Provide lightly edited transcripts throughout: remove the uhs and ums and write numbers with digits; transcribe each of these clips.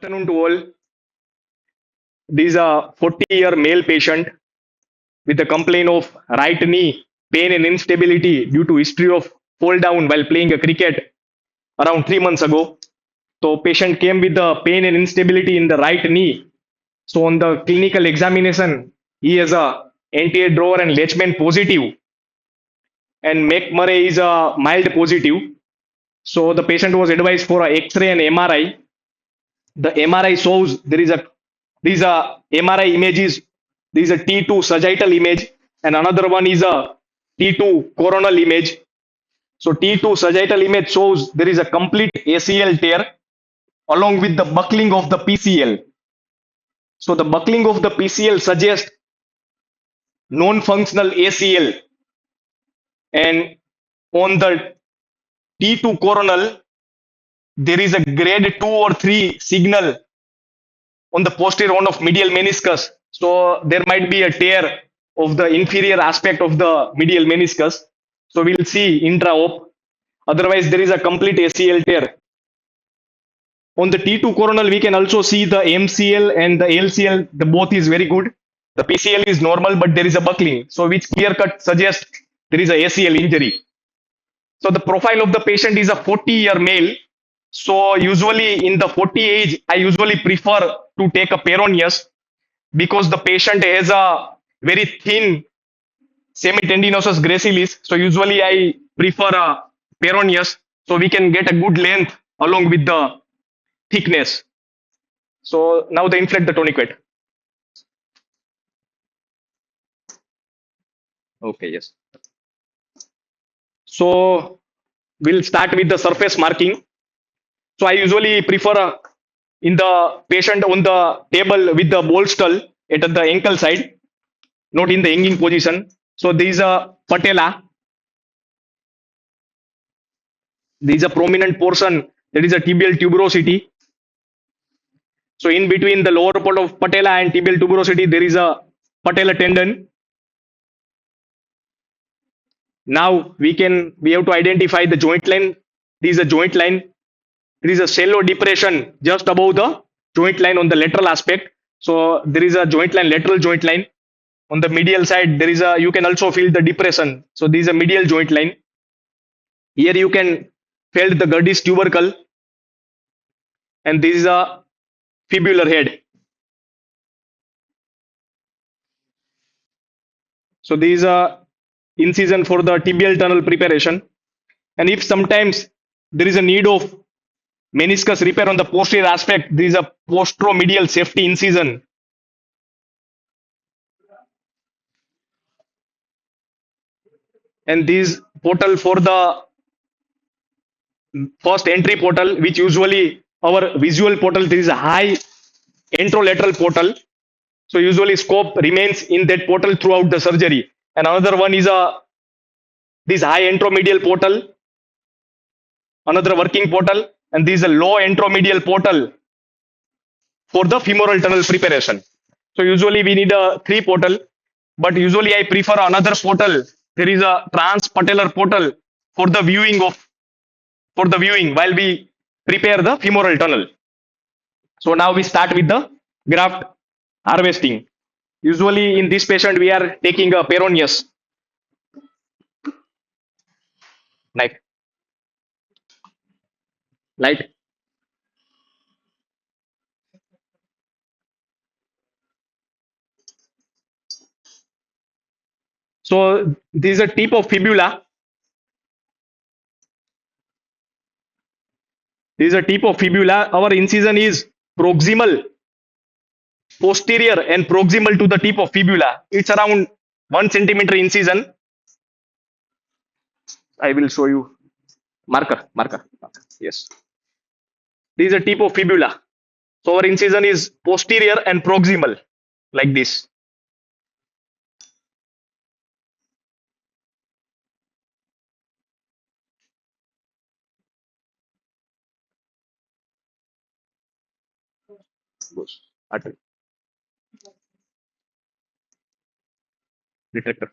Afternoon to all. This is a 40-year male patient with a complaint of right knee pain and instability due to history of fall down while playing a cricket around 3 months ago. So patient came with the pain and instability in the right knee. So on the clinical examination, he has a anterior drawer and latchman positive, and McMurray is a mild positive. So the patient was advised for a X-ray and MRI. The MRI shows there is a MRI images. There is a T2 sagittal image, and another one is a T2 coronal image. So T2 sagittal image shows there is a complete ACL tear along with the buckling of the PCL. So the buckling of the PCL suggests non-functional ACL, and on the T2 coronal there is a grade 2 or 3 signal on the posterior horn of medial meniscus. So there might be a tear of the inferior aspect of the medial meniscus. So we'll see intra-op. Otherwise, there is a complete ACL tear. On the T2 coronal, we can also see the MCL and the LCL. The both is very good. The PCL is normal, but there is a buckling. So which clear cut suggests there is a ACL injury. So the profile of the patient is a 40-year male. So usually in the 40 age, I usually prefer to take a peroneus because the patient has a very thin semitendinosus gracilis. So usually I prefer a peroneus so we can get a good length along with the thickness. So now the inflate the tourniquet. Okay, yes. So we'll start with the surface marking. So I usually prefer in the patient on the table with the bolster at the ankle side, not in the hanging position. So there is a patella. There is a prominent portion that is a tibial tuberosity. So in between the lower part of patella and tibial tuberosity, there is a patella tendon. Now we have to identify the joint line. This is a joint line. There is a shallow depression just above the joint line on the lateral aspect. So there is a joint line, lateral joint line. On the medial side, you can also feel the depression. So this is a medial joint line. Here you can feel the Gerdy's tubercle, and this is a fibular head. So this is a incision for the tibial tunnel preparation. And if sometimes there is a need of meniscus repair on the posterior aspect, there is a posteromedial safety incision. And this portal for the first entry portal, which usually our visual portal, there is a high anterolateral portal. So usually scope remains in that portal throughout the surgery. And another one is this high anteromedial portal, another working portal, and this is a low anteromedial portal for the femoral tunnel preparation. So usually we need a 3 portal, but usually I prefer another portal. There is a transpatellar portal for the viewing while we prepare the femoral tunnel. So now we start with the graft harvesting. Usually in this patient we are taking a peroneus knife. Light. So this is a tip of fibula. This is a tip of fibula. Our incision is proximal, posterior and proximal to the tip of fibula. It's around 1 centimeter incision. I will show you marker. Yes. This is a tip of fibula. So our incision is posterior and proximal like this. Retractor.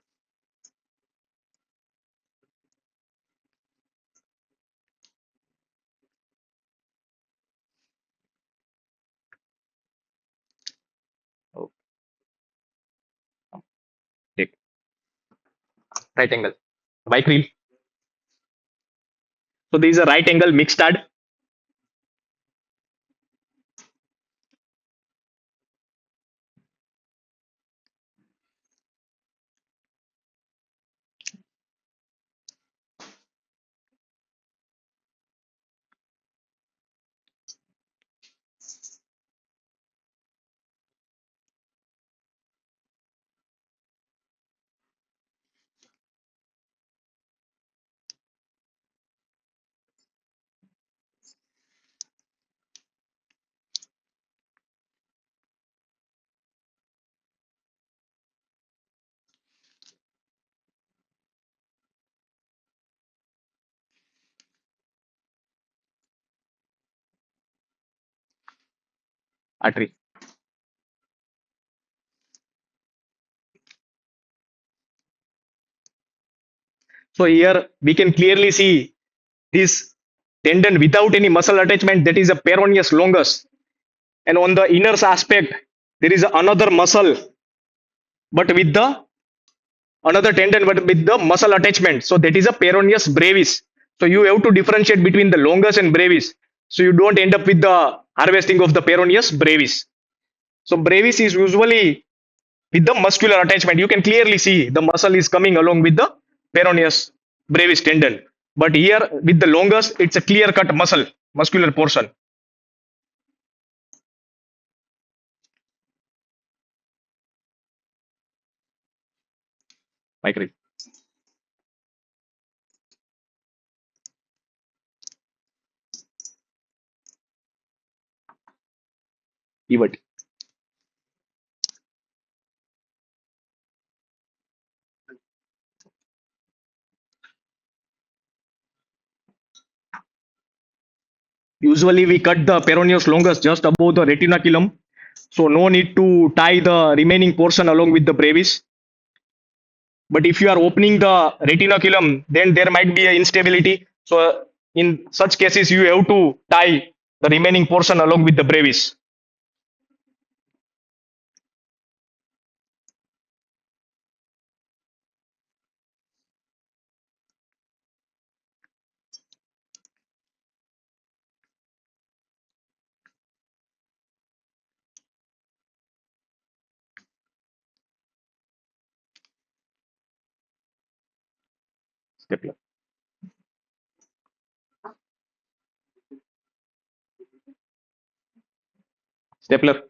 right angle. Bike reel. So there is a right angle mixed stud. Artery. So here we can clearly see this tendon without any muscle attachment, that is a peroneus longus. And on the inner aspect, there is another muscle, but with the another tendon, but with the muscle attachment. So that is a peroneus brevis. So you have to differentiate between the longus and brevis. So you don't end up with the harvesting of the peroneus brevis. So brevis is usually with the muscular attachment. You can clearly see the muscle is coming along with the peroneus brevis tendon. But here with the longus, it's a clear cut muscular portion. Mike, pivot. Usually we cut the peroneus longus just above the retinaculum. So no need to tie the remaining portion along with the brevis. But if you are opening the retinaculum, then there might be an instability. So in such cases, you have to tie the remaining portion along with the brevis. Stapler. Stapler.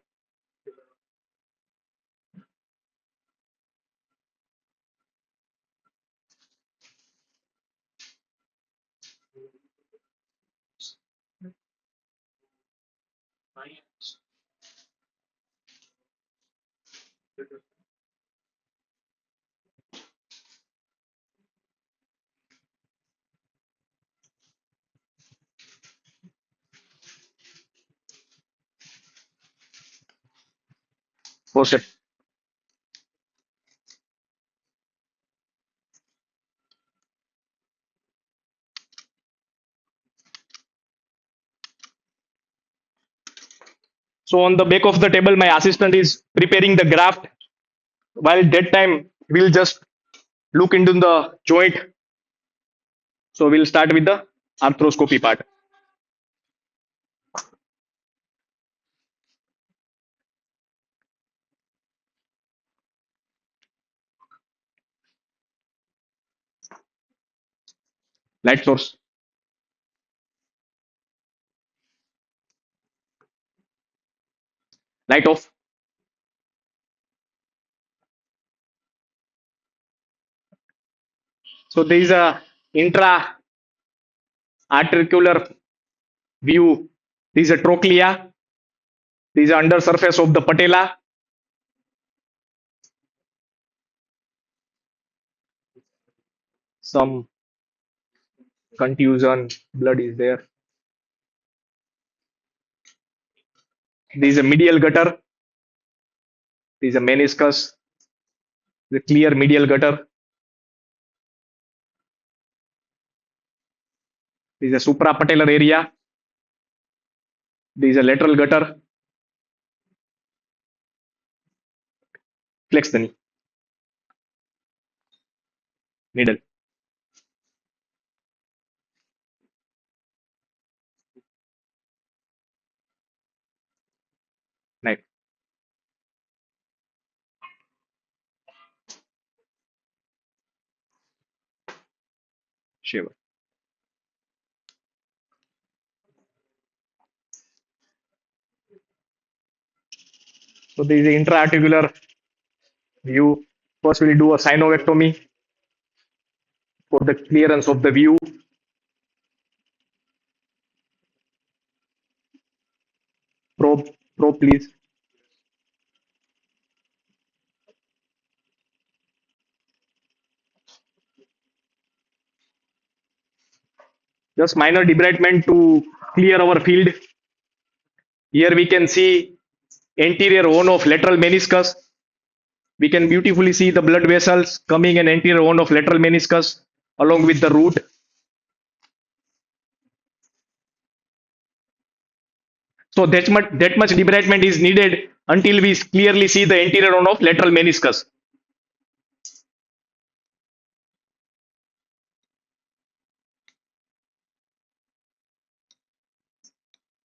Four step. So on the back of the table, my assistant is preparing the graft. While that time, we'll just look into the joint. So we'll start with the arthroscopy part. Light source. Light off. So there is a intra articular view. There is a trochlea. There is a under surface of the patella. Some contusion, blood is there. There is a medial gutter. There is a meniscus. The clear medial gutter. There is a suprapatellar area. There is a lateral gutter. Flex the knee. needle. Knife. Shiv. So there is the intraarticular view. First, we'll do a synovectomy for the clearance of the view. Probe, please. Just minor debridement to clear our field. Here we can see anterior horn of lateral meniscus. We can beautifully see the blood vessels coming in anterior horn of lateral meniscus along with the root. So that much debridement is needed until we clearly see the anterior horn of lateral meniscus.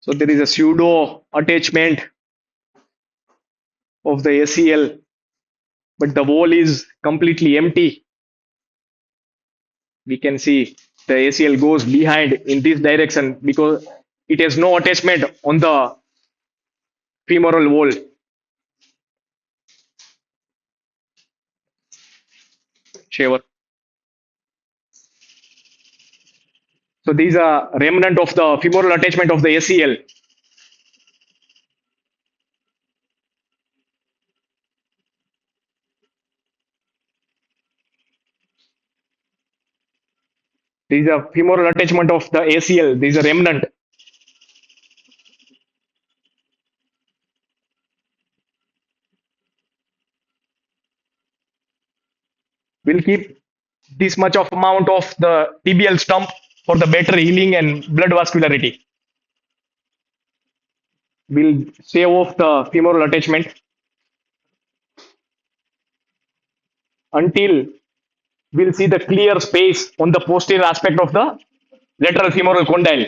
So there is a pseudo attachment of the ACL, but the wall is completely empty. We can see the ACL goes behind in this direction because it has no attachment on the femoral wall. Shaver. So these are remnant of the femoral attachment of the ACL. These are femoral attachment of the ACL. These are remnant. We'll keep this much of amount of the tibial stump for the better healing and blood vascularity. We'll shave off the femoral attachment until we'll see the clear space on the posterior aspect of the lateral femoral condyle.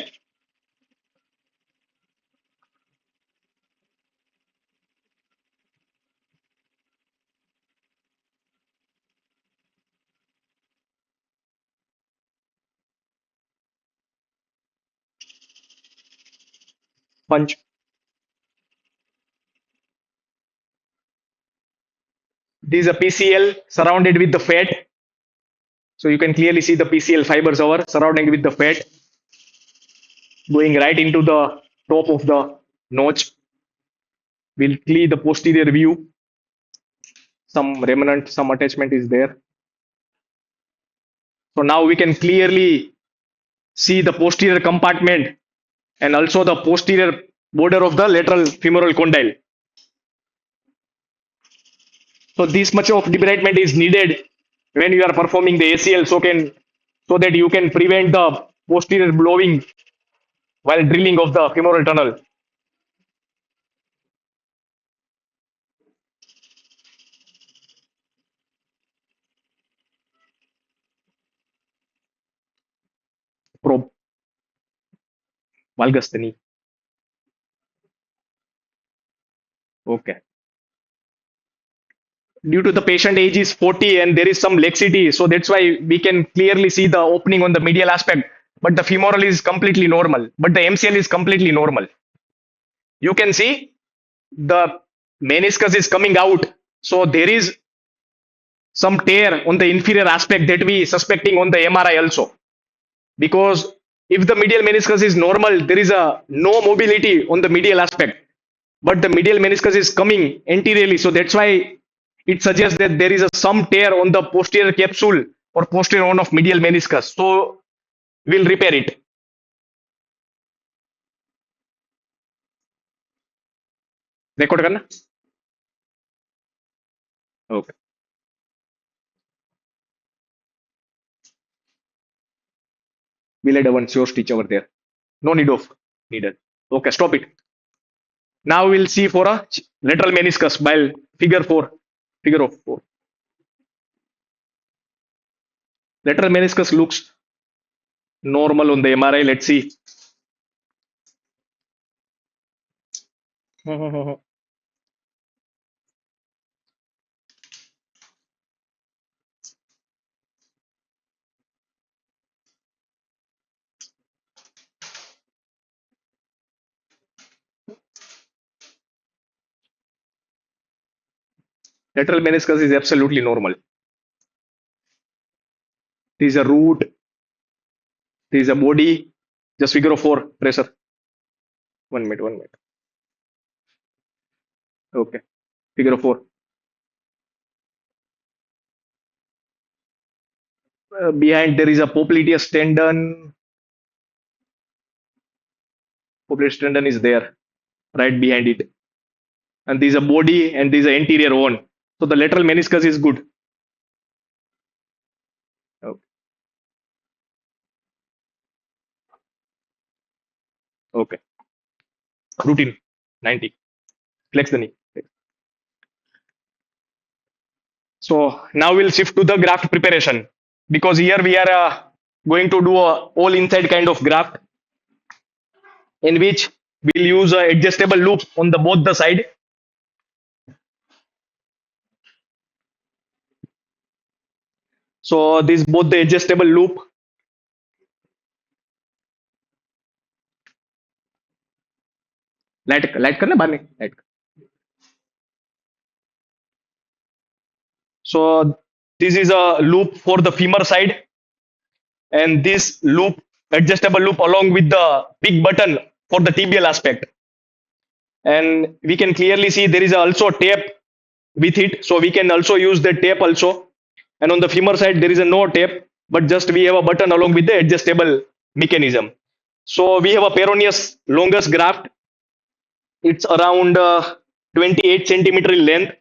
Punch. This is a PCL surrounded with the fat. So you can clearly see the PCL fibers over surrounding with the fat going right into the top of the notch. We'll clear the posterior view. Some remnant, some attachment is there. So now we can clearly see the posterior compartment and also the posterior border of the lateral femoral condyle. So this much of debridement is needed when you are performing the ACL so that you can prevent the posterior blowing while drilling of the femoral tunnel. Probe. Valgus the knee. Okay. Due to the patient age is 40 and there is some laxity, so that's why we can clearly see the opening on the medial aspect, but the femoral is completely normal, but the MCL is completely normal. You can see the meniscus is coming out, so there is some tear on the inferior aspect that we suspecting on the MRI also, because if the medial meniscus is normal, there is a no mobility on the medial aspect, but the medial meniscus is coming anteriorly, so that's why it suggests that there is some tear on the posterior capsule or posterior horn of medial meniscus. So we'll repair it. Record करना. Okay. We'll add one sure stitch over there. No need of needle. Okay, stop it. Now we'll see for a lateral meniscus by figure of 4. Lateral meniscus looks normal on the MRI. Let's see. Lateral meniscus is absolutely normal. There is a root, there is a body. Just figure of four pressure. 1 minute, 1 minute. Okay, figure of four. Behind there is a popliteus tendon. Popliteus tendon is there, right behind it. And there is a body and there is an anterior bone. So the lateral meniscus is good. Okay. Okay. Routine 90. Flex the knee. So now we'll shift to the graft preparation because here we are going to do a all inside kind of graft in which we'll use a adjustable loop on the both the side. So this both the adjustable loop. Light करना बाद में light. So this is a loop for the femur side, and this loop adjustable loop along with the big button for the tibial aspect. And we can clearly see there is also tape with it, so we can also use the tape also. And on the femur side there is a no tape, but just we have a button along with the adjustable mechanism. So we have a peroneus longus graft. It's around 28 centimeter in length.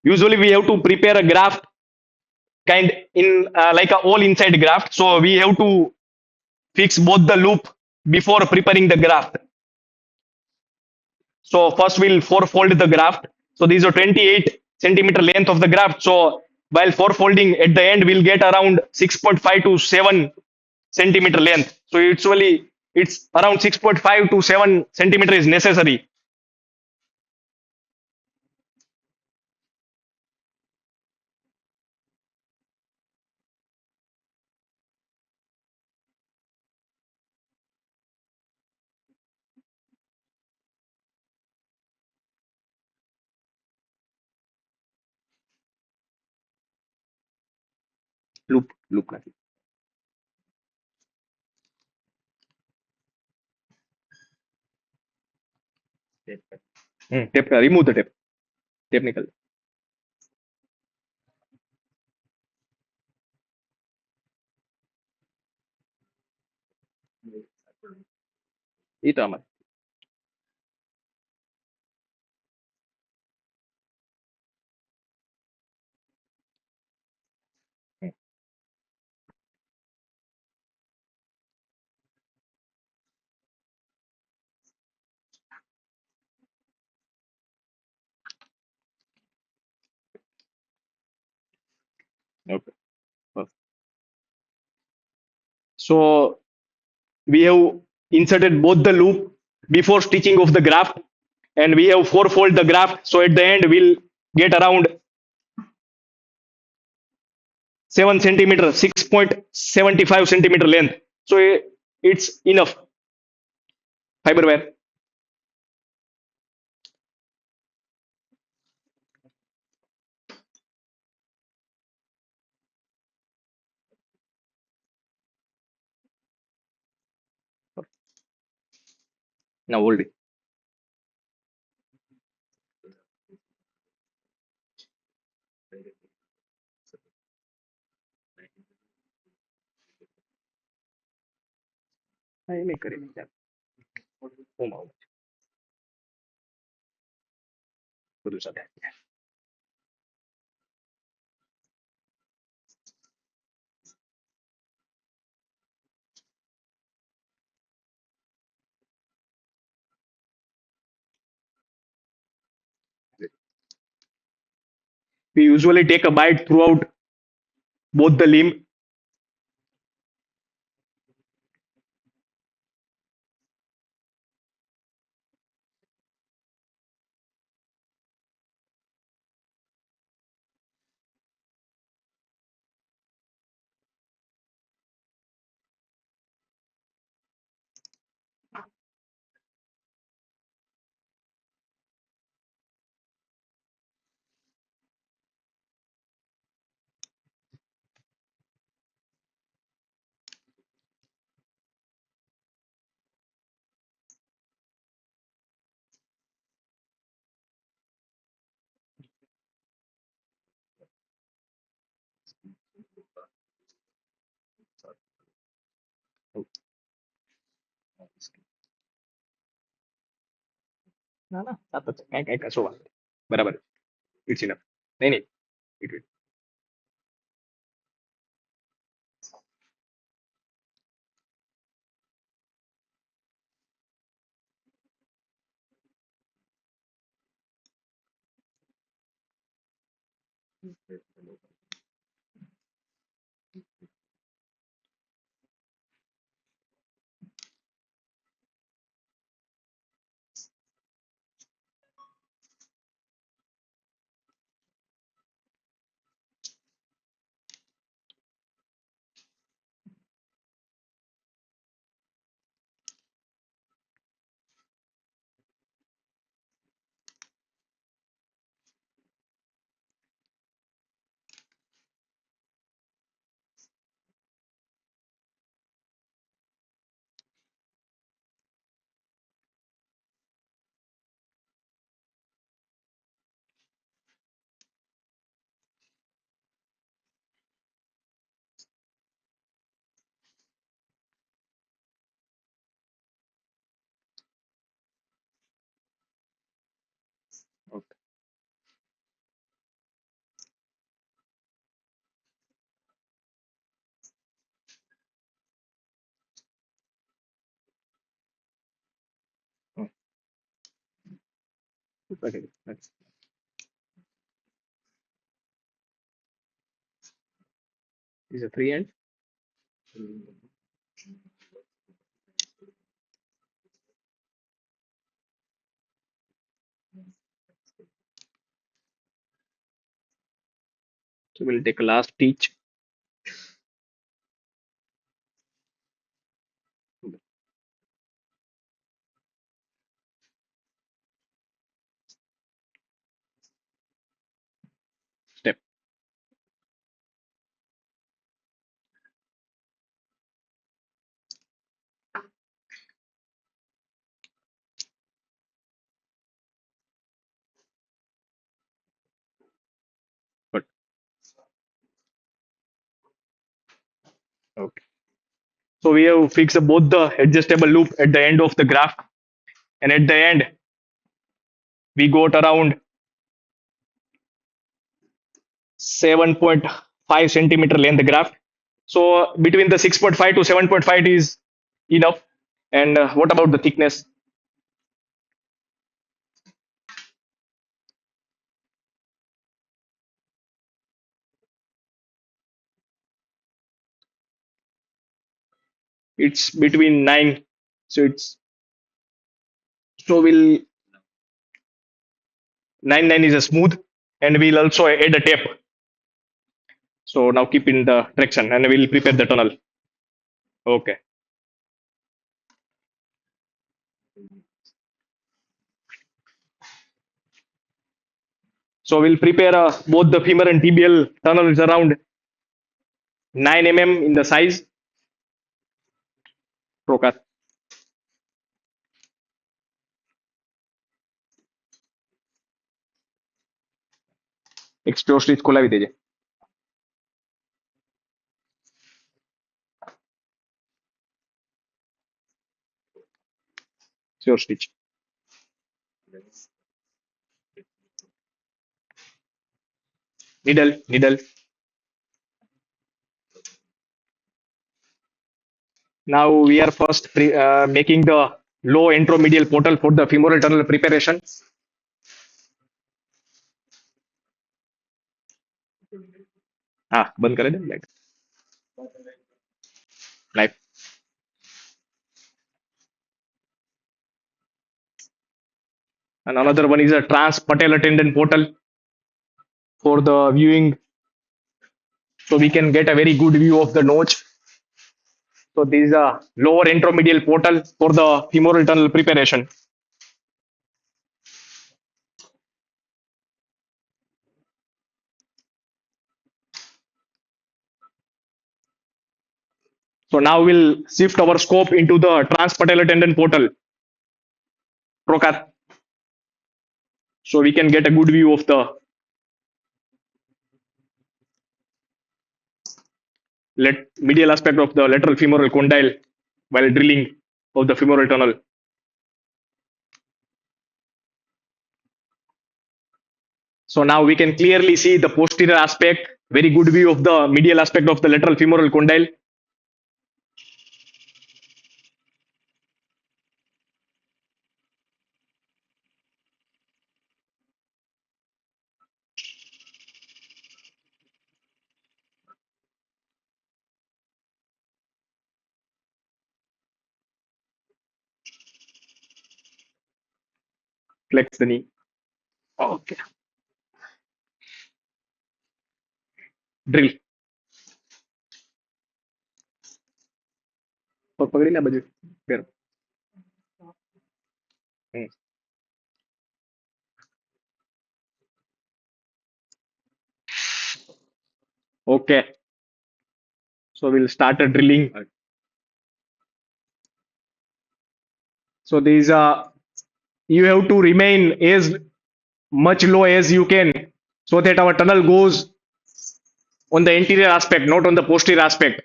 Usually we have to prepare a graft kind in like a all inside graft. So we have to fix both the loop before preparing the graft. So first we'll four fold the graft. So these are 28 centimeter length of the graft. So while four folding at the end, we'll get around 6.5 to 7 centimeter length. So usually it's around 6.5 to 7 centimeter is necessary. Loop નથી. Tape remove the tape. Technical. Itu amat. Okay. So we have inserted both the loop before stitching of the graft, and we have four fold the graft. So at the end we'll get around 7 centimeter, 6.75 centimeter length. So it's enough fiber wire. Now hold it. I make it. We usually take a bite throughout both the limb ના ના સાત જ છે. કાંઈ કાંઈ કશો વાંધો નહીં. બરાબર ઇટ્સ ઇનફ. નહીં નહીં it it okay. Okay. That's is a free hand. So we'll take a last teach. Step. Good. Okay. So we have fixed both the adjustable loop at the end of the graft, and at the end we got around 7.5 centimeter length graft. So between the 6.5 to 7.5 is enough. And what about the thickness? It's between 9. So it's so we'll 9 is a smooth, and we'll also add a tape. So now keep in the traction, and we'll prepare the tunnel. Okay. So we'll prepare both the femur and tibial tunnel is around 9 mm in the size. Procar. Explore stitch ખોલાવી દેજે. Sure stitch. Needle. Now we are first making the low entromedial portal for the femoral tunnel preparation. બંધ કરે દે light. Knife. And another one is a transpatellar tendon portal for the viewing, so we can get a very good view of the notch. So this is a lower entromedial portal for the femoral tunnel preparation. So now we'll shift our scope into the transpatellar tendon portal. Procar. So we can get a good view of the medial aspect of the lateral femoral condyle. while drilling of the femoral tunnel. So now we can clearly see the posterior aspect, very good view of the medial aspect of the lateral femoral condyle. Flex the knee. Okay. Drill. और पकड़ी ना बजे फिर okay, so we'll start a drilling. So these are, you have to remain as much low as you can so that our tunnel goes on the anterior aspect, not on the posterior aspect.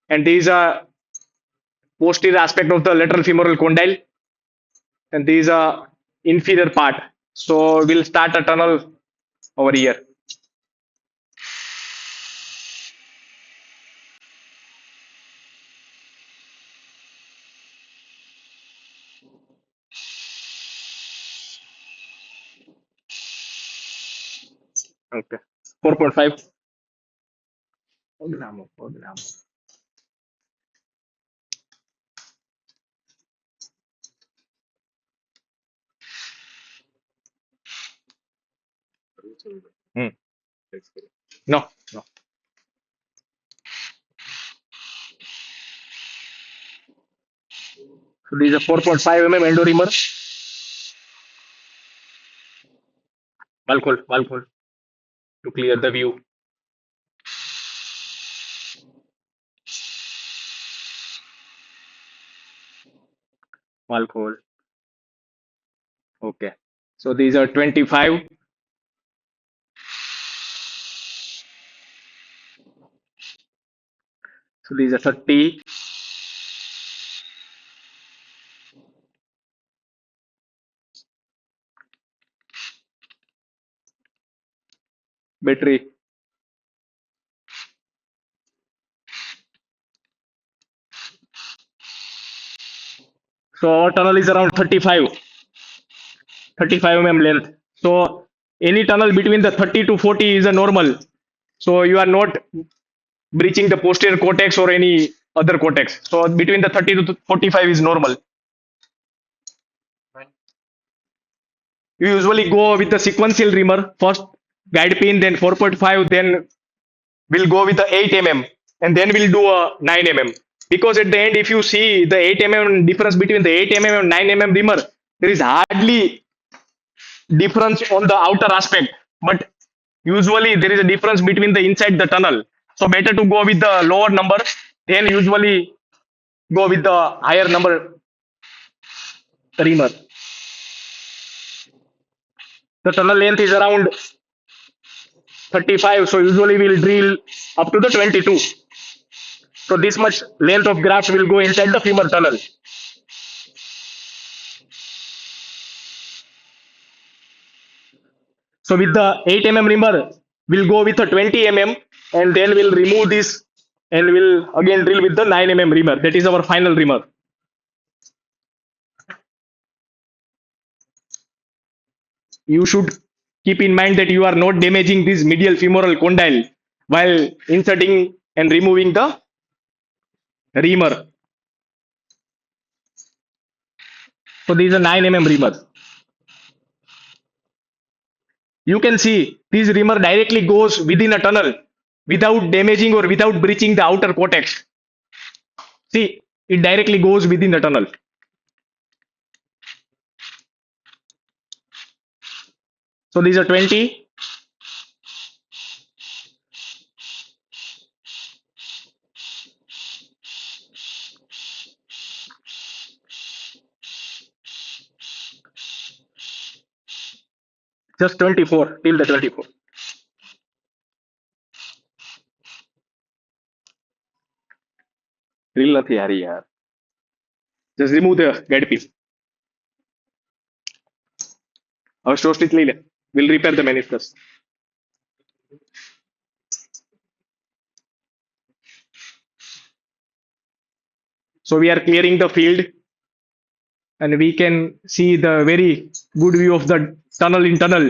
And these are posterior aspect of the lateral femoral condyle, and these are inferior part. So we'll start a tunnel over here. Okay. 4.5. Hmm. No, no. So this is a 4.5 mm endoreamer. Valve to clear the view. Valve. Okay. So these are 25. So these are 30. Battery. So our tunnel is around 35 mm length. So any tunnel between the 30 to 40 is a normal. So you are not breaching the posterior cortex or any other cortex. So between the 30 to 45 is normal. You usually go with the sequential reamer, first guide pin, then 4.5, then we'll go with the 8 mm, and then we'll do a 9 mm. Because at the end, if you see the 8 mm difference between the 8 mm and 9 mm reamer, there is hardly difference on the outer aspect, but usually there is a difference between the inside the tunnel. So better to go with the lower number, then usually go with the higher number reamer. The tunnel length is around 35, so usually we'll drill up to the 22. So this much length of graft will go inside the femur tunnel. So with the 8 mm reamer, we'll go with a 20 mm, and then we'll remove this and we'll again drill with the 9 mm reamer. That is our final reamer. You should keep in mind that you are not damaging this medial femoral condyle while inserting and removing the reamer. So these are 9 mm reamer. You can see this reamer directly goes within a tunnel without damaging or without breaching the outer cortex. See, it directly goes within the tunnel. So these are 20. Just 24 till the 24. Drill નથી હારી યાર. Just remove the guide piece. હવે store stitch લઈ લે. Will repair the meniscus. So we are clearing the field and we can see the very good view of the tunnel in tunnel.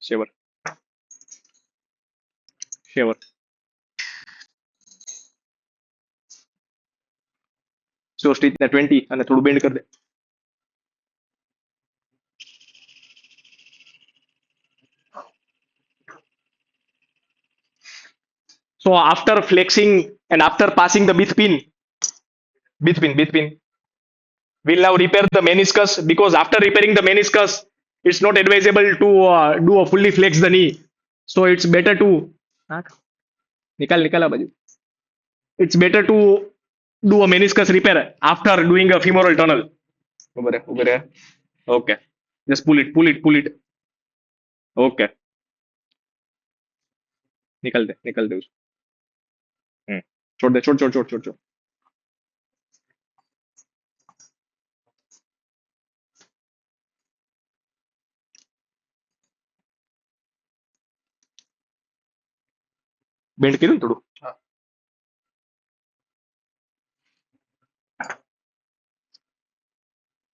Shiver. Shiver. So stitch ને 20 અને થોડું band કરી દે. So after flexing and after passing the bead pin, we'll now repair the meniscus, because after repairing the meniscus, it's not advisable to do a fully flex the knee. So it's better to निकाल आ बाजू. It's better to do a meniscus repair after doing a femoral tunnel. Over there. Okay. Just pull it. Okay. निकाल दे उसको. छोड़ दे, छोड़. Band કર્યું ને થોડું.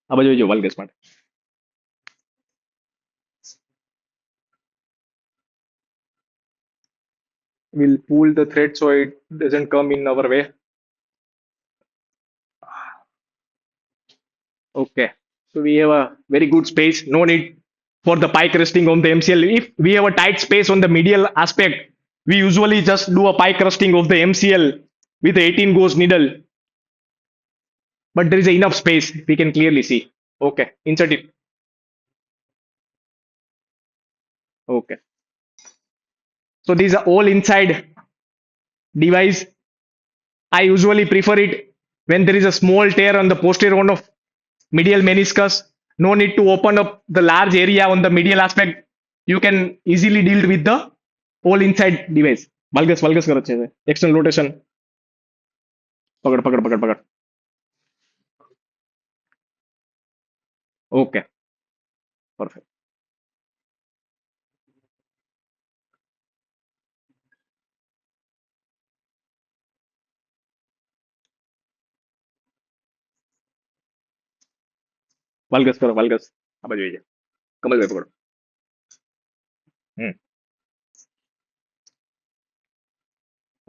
આ બાજુ જો વાલ્ગસ માટે. We'll pull the thread so it doesn't come in our way. Okay. So we have a very good space. No need for the pike resting on the MCL. If we have a tight space on the medial aspect, we usually just do a pike resting of the MCL with the 18 gauge needle. But there is enough space. We can clearly see. Okay. Insert it. Okay. So these are all inside device. I usually prefer it when there is a small tear on the posterior one of medial meniscus. No need to open up the large area on the medial aspect. You can easily deal with the all inside device. Valgus કરે છે. External rotation. પકડ. Okay. Perfect. વાલ્ગસ કરો. આ બાજુ આવી જાય. કમલભાઈ પકડો.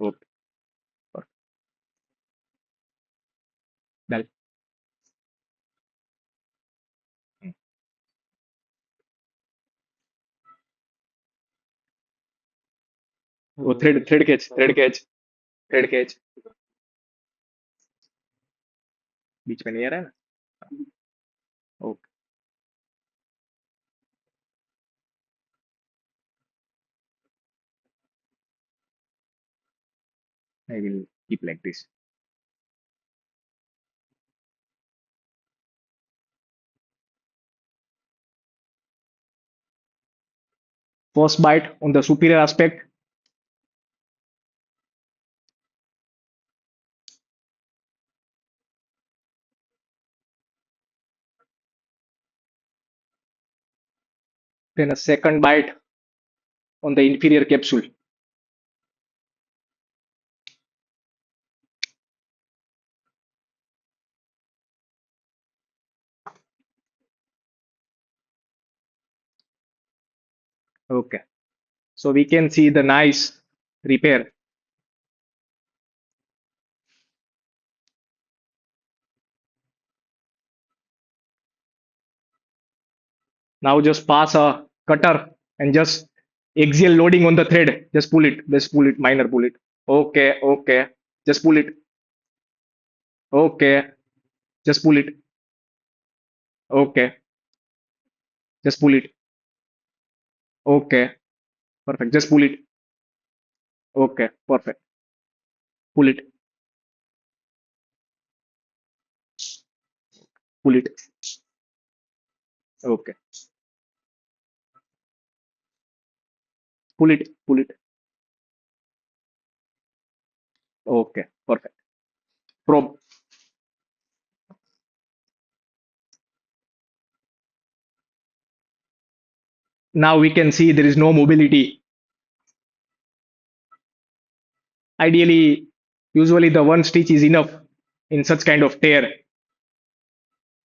Okay. Dal. वो थ्रेड कैच बीच में नहीं आ रहा है ना. Okay. I will keep like this. First bite on the superior aspect. Then a second bite on the inferior capsule. Okay. So we can see the nice repair. Now just pass a cutter and just axial loading on the thread. Just pull it, minor pull it. Okay. Just pull it. Okay. Just pull it. Okay. Just pull it. Okay. Perfect. Just pull it. Okay. Perfect. Pull it. Pull it. Okay. Pull it. Okay, perfect. Probe. Now we can see there is no mobility. Ideally, usually the one stitch is enough in such kind of tear.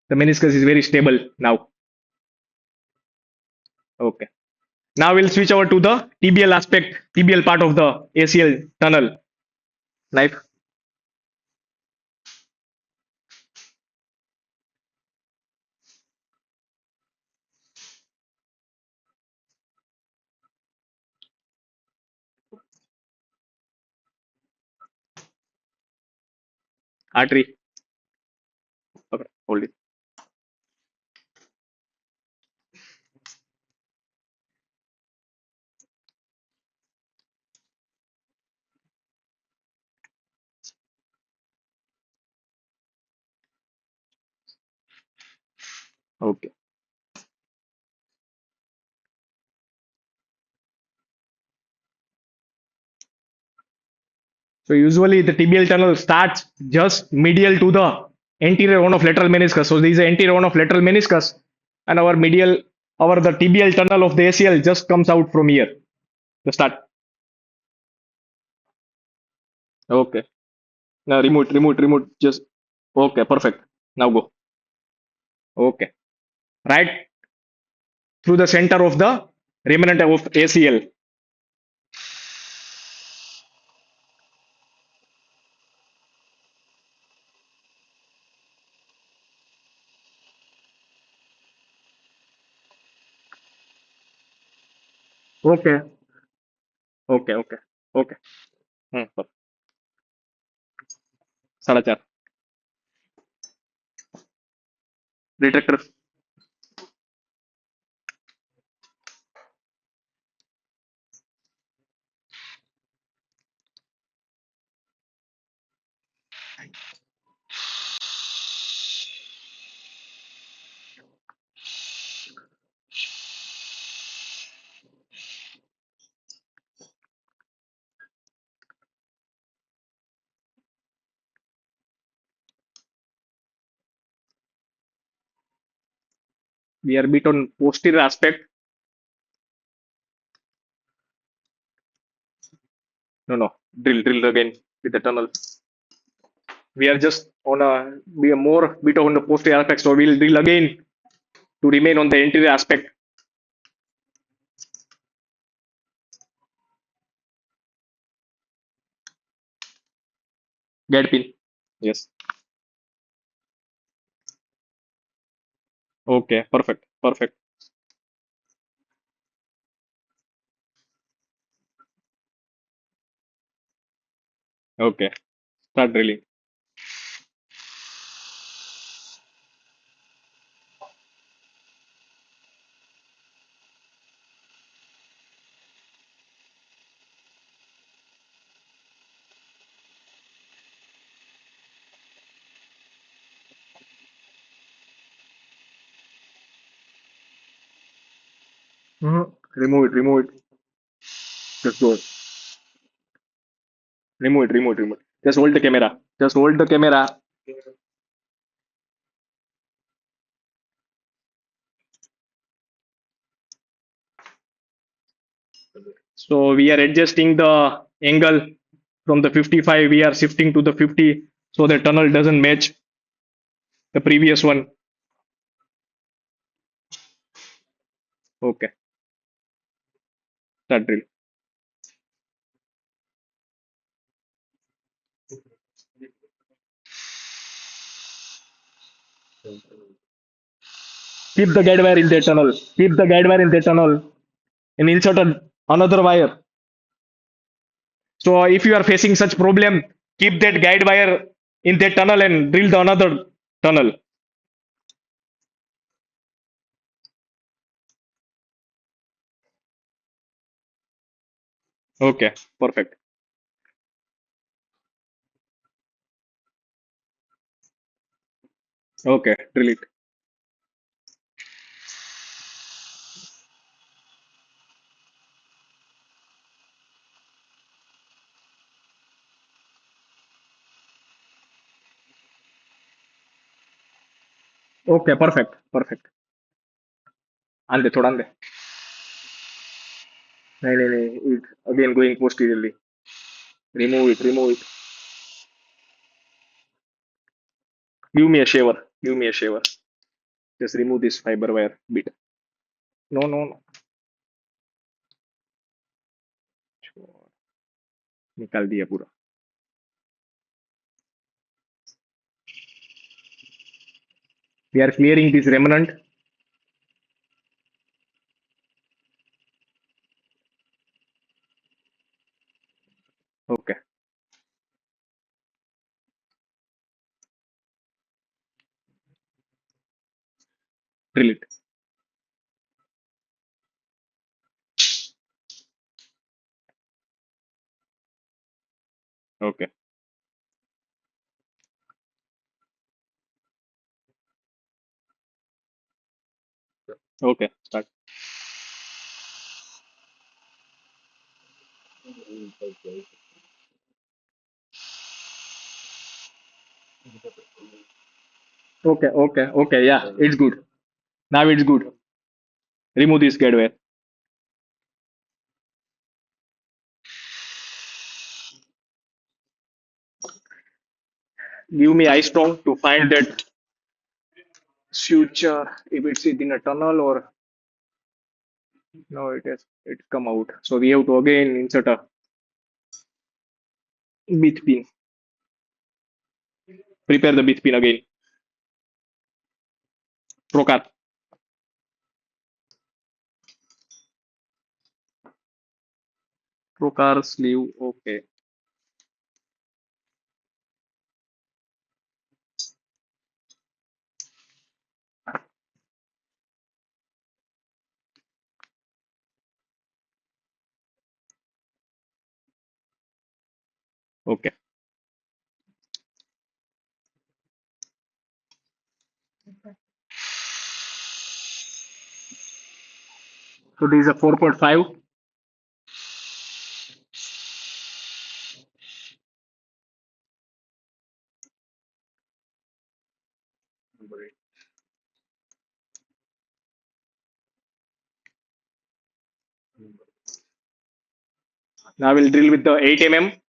The meniscus is very stable now. Okay. Now we'll switch over to the tibial aspect, tibial part of the ACL tunnel. Knife, artery. Okay, hold it. Okay. So usually the tibial tunnel starts just medial to the anterior one of lateral meniscus. So this is the anterior one of lateral meniscus, and our medial, our the tibial tunnel of the ACL just comes out from here. The start. Okay. Now remove. Just okay, perfect. Now go. Okay. Right through the center of the remnant of ACL. Okay. Okay. Okay. Perfect. 4.5 retractor. We are bit on posterior aspect. No. Drill again with the tunnel. We are just on a we are more bit on the posterior aspect, so we'll drill again to remain on the anterior aspect. Guide pin. Yes. Okay. Perfect. Okay. Start drilling. Remove it. Just go. Remove it. Just hold the camera. Just hold the camera. So we are adjusting the angle from the 55. We are shifting to the 50 so the tunnel doesn't match the previous one. Okay. Start drill. Keep the guide wire in the tunnel. Keep the guide wire in the tunnel and insert another wire. So if you are facing such problem, keep that guide wire in that tunnel and drill the another tunnel. Okay, perfect. Okay, drill it. Okay, perfect, perfect. आंदे थोड़ा आंदे. नहीं. It again going posteriorly. Remove it, remove it. Give me a shaver. Give me a shaver. Just remove this fiber wire bit. No. निकाल दिया पूरा. We are clearing this remnant. Okay. Drill it. Okay. Okay. Start. Okay. Yeah, it's good. Now it's good. Remove this guide wire. Give me eye strong to find that suture if it's in a tunnel or no, it's come out. So we have to again insert a bit pin. Prepare the bit pin again. Trocar. Trocar sleeve. Okay. Okay. So this is a 4.5. Now we'll drill with the 8 mm.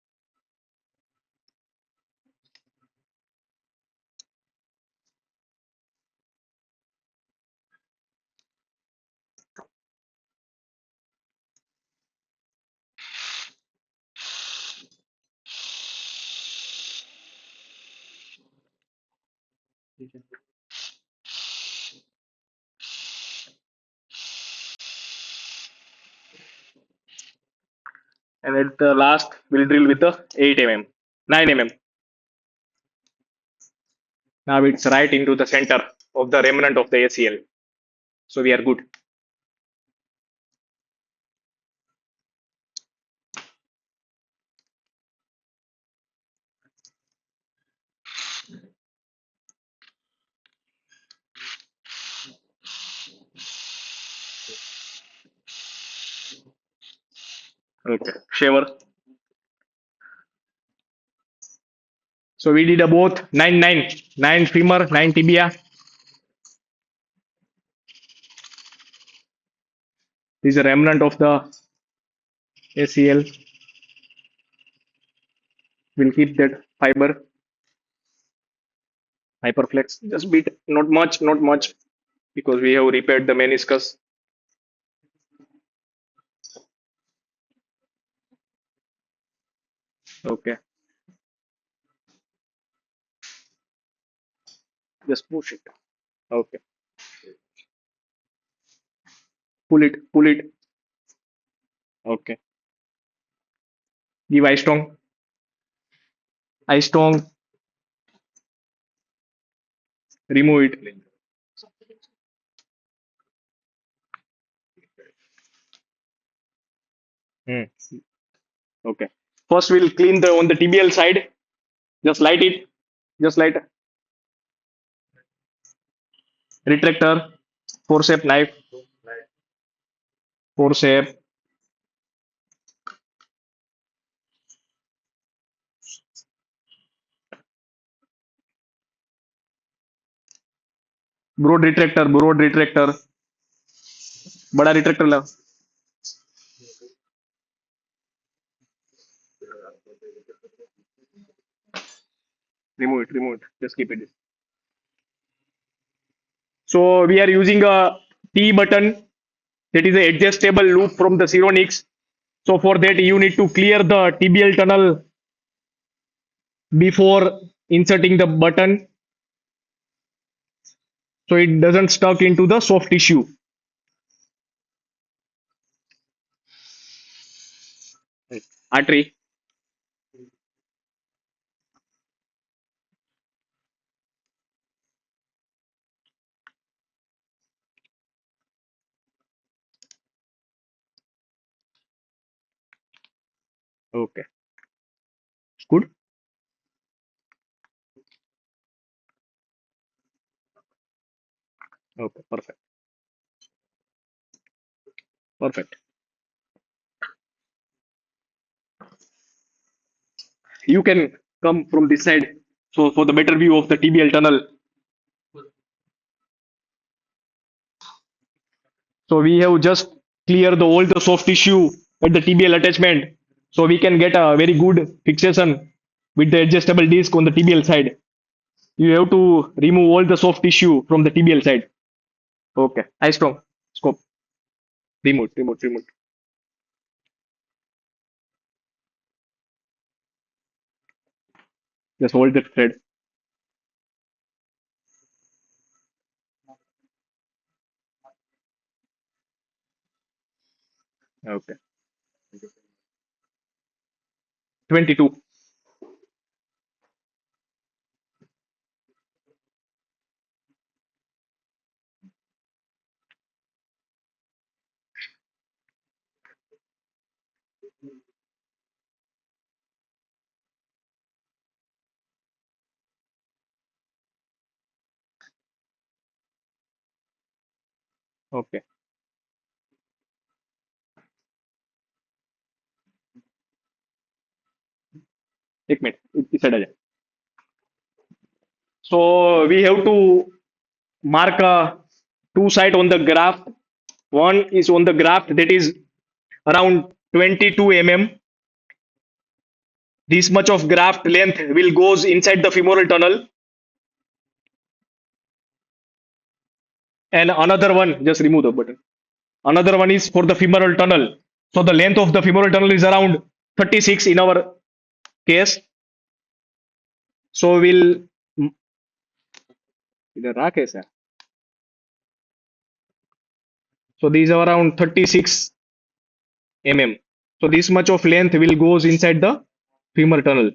And at the last, we'll drill with the 8 mm, 9 mm. Now it's right into the center of the remnant of the ACL. So we are good. Okay. Shaver. So we did a both 9 femur, 9 tibia. This is a remnant of the ACL. We'll keep that fiber hyperflex. Just bit, not much, because we have repaired the meniscus. Okay. Just push it. Okay. Pull it. Okay. Give eye strong. Eye strong. Remove it. Hmm. Okay. First, we'll clean the on the tibial side. Just light it. Just light retractor, forceps knife, forceps. broad retractor, बड़ा retractor ला. Remove it. Just keep it. So we are using a T button, that is a adjustable loop from the Sironix. So for that you need to clear the tibial tunnel before inserting the button, so it doesn't stuck into the soft tissue. Artery. Okay. Good. Okay. Perfect. Perfect. You can come from this side. So for the better view of the tibial tunnel. So we have just cleared all the soft tissue at the tibial attachment. So we can get a very good fixation with the adjustable disc on the tibial side. You have to remove all the soft tissue from the tibial side. Okay. Eye strong. Scope. Remote. Just hold the thread. Okay. 22. Okay. एक minute इस side आ जाए. So we have to mark two side on the graph. One is on the graph that is around 22 mm. This much of graft length will goes inside the femoral tunnel. And another one, just remove the button. Another one is for the femoral tunnel. So the length of the femoral tunnel is around 36 in our case. So we'll इधर रहा कैसा. So these are around 36 mm. So this much of length will goes inside the femur tunnel.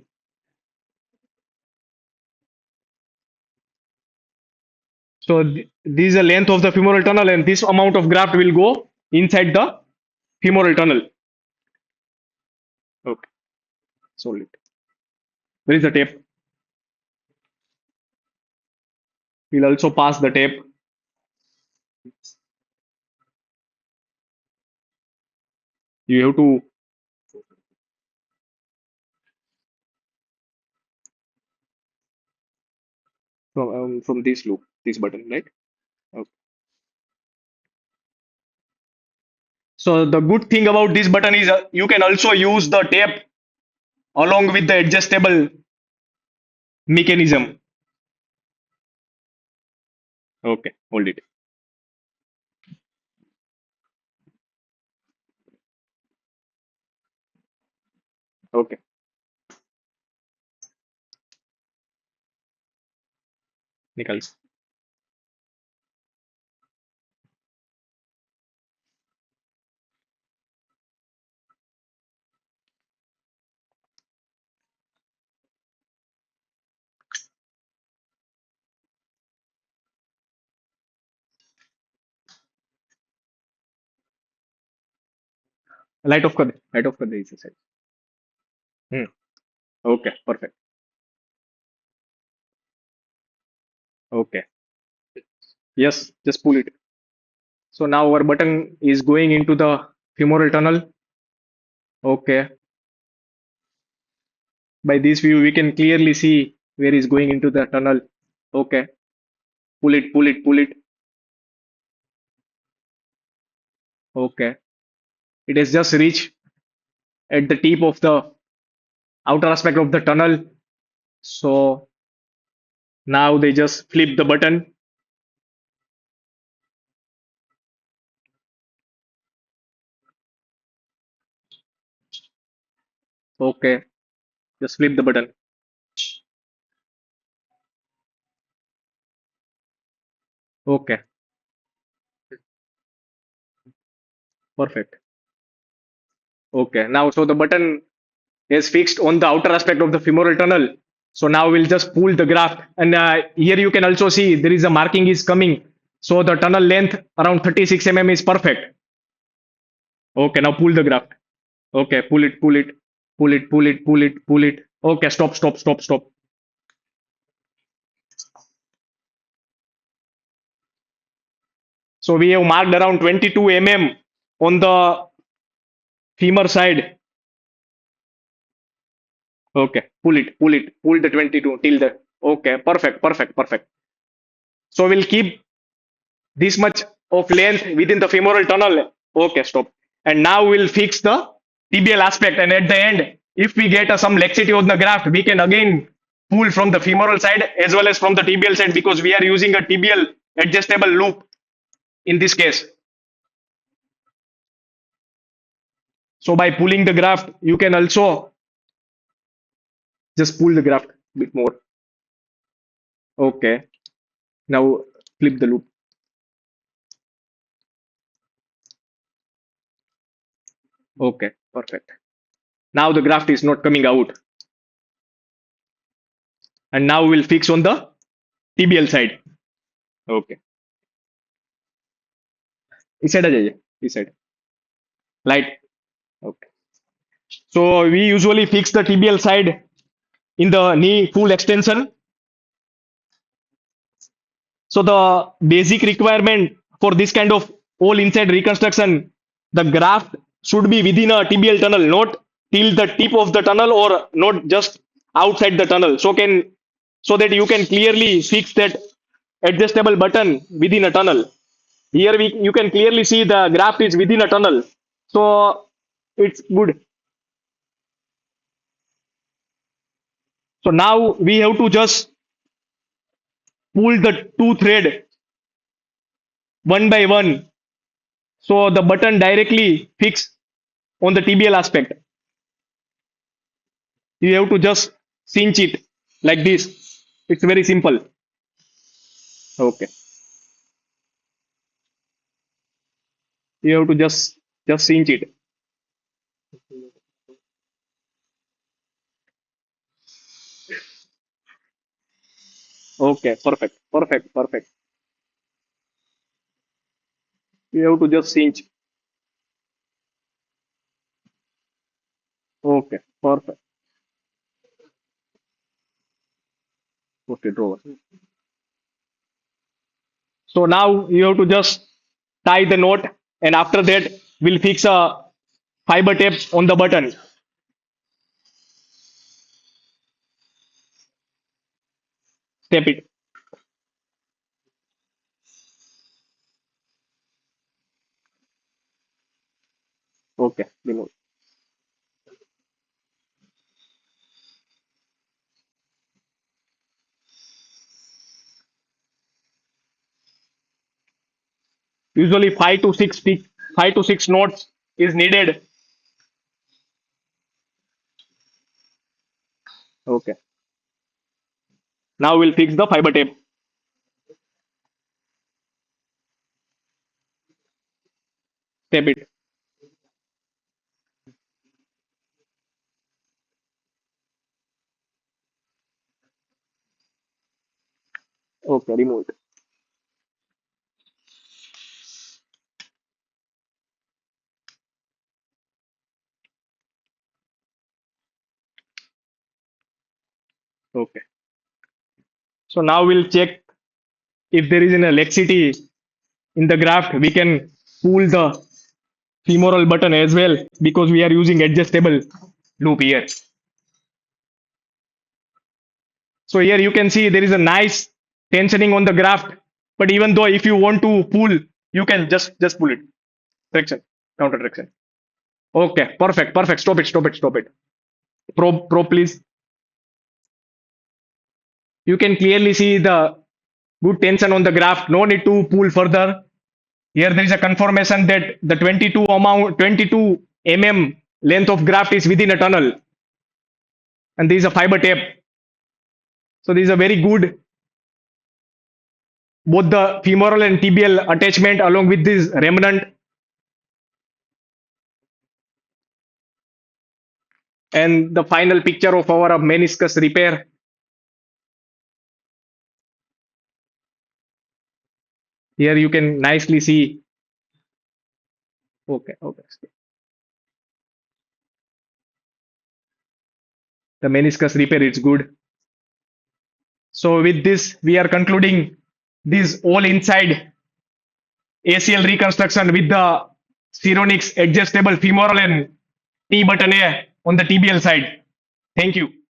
So this is the length of the femoral tunnel, and this amount of graft will go inside the femoral tunnel. Okay, solid. Where is the tape? We'll also pass the tape. You have to from this loop, this button, right? Okay. So the good thing about this button is you can also use the tape along with the adjustable mechanism. Okay, hold it. Okay. निकाल. Light off कर दे. Light off कर दे इसे side. Okay, perfect. Okay. Yes, just pull it. So now our button is going into the femoral tunnel. Okay. By this view, we can clearly see where is going into the tunnel. Okay. Pull it, pull it, pull it. Okay. It has just reached at the tip of the outer aspect of the tunnel. So now they just flip the button. Okay. Just flip the button. Okay. Perfect. Okay. Now, so the button is fixed on the outer aspect of the femoral tunnel. So now we'll just pull the graft. And here you can also see there is a marking is coming. So the tunnel length around 36 mm is perfect. Okay. Now pull the graft. Okay. Pull it, pull it, pull it, pull it, pull it, pull it. Okay. Stop, stop, stop, stop. So we have marked around 22 mm on the femur side. Okay, pull it, pull the 22 till the. Okay, perfect, perfect, perfect. So we'll keep this much of length within the femoral tunnel. Okay, stop. And now we'll fix the tibial aspect. And at the end, if we get some laxity on the graft, we can again pull from the femoral side as well as from the tibial side because we are using a tibial adjustable loop in this case. So by pulling the graft, you can also just pull the graft a bit more. Okay. Now flip the loop. Okay, perfect. Now the graft is not coming out. And now we'll fix on the tibial side. Okay. इस side आ जाइए इस side light. Okay. So we usually fix the tibial side in the knee full extension. So the basic requirement for this kind of all inside reconstruction, the graft should be within a tibial tunnel, not till the tip of the tunnel or not just outside the tunnel. So that you can clearly fix that adjustable button within a tunnel. Here you can clearly see the graft is within a tunnel. So it's good. So now we have to just pull the two thread one by one. So the button directly fix on the tibial aspect. You have to just cinch it like this. It's very simple. Okay. You have to just cinch it. Okay, perfect, perfect, perfect. You have to just cinch. Okay, perfect. Okay, draw. So now you have to just tie the knot, and after that we'll fix a fiber tape on the button. Tape it. Okay, remove. Usually 5 to 6 knots is needed. Okay. Now we'll fix the fiber tape. Tape it. Okay, remove it. Okay. So now we'll check if there is an laxity in the graft. We can pull the femoral button as well because we are using adjustable loop here. So here you can see there is a nice tensioning on the graft But even though if you want to pull, you can just pull it. Traction, counter traction. Okay, perfect, perfect. Stop it, stop it, stop it. Probe, please. You can clearly see the good tension on the graft. No need to pull further. Here there is a confirmation that the 22 mm length of graft is within a tunnel, and there is a fiber tape. So this is a very good both the femoral and tibial attachment along with this remnant. And the final picture of our meniscus repair. Here you can nicely see. Okay, okay. The meniscus repair is good. So with this, we are concluding this all inside ACL reconstruction with the Sironix adjustable femoral and T button A on the tibial side. Thank you.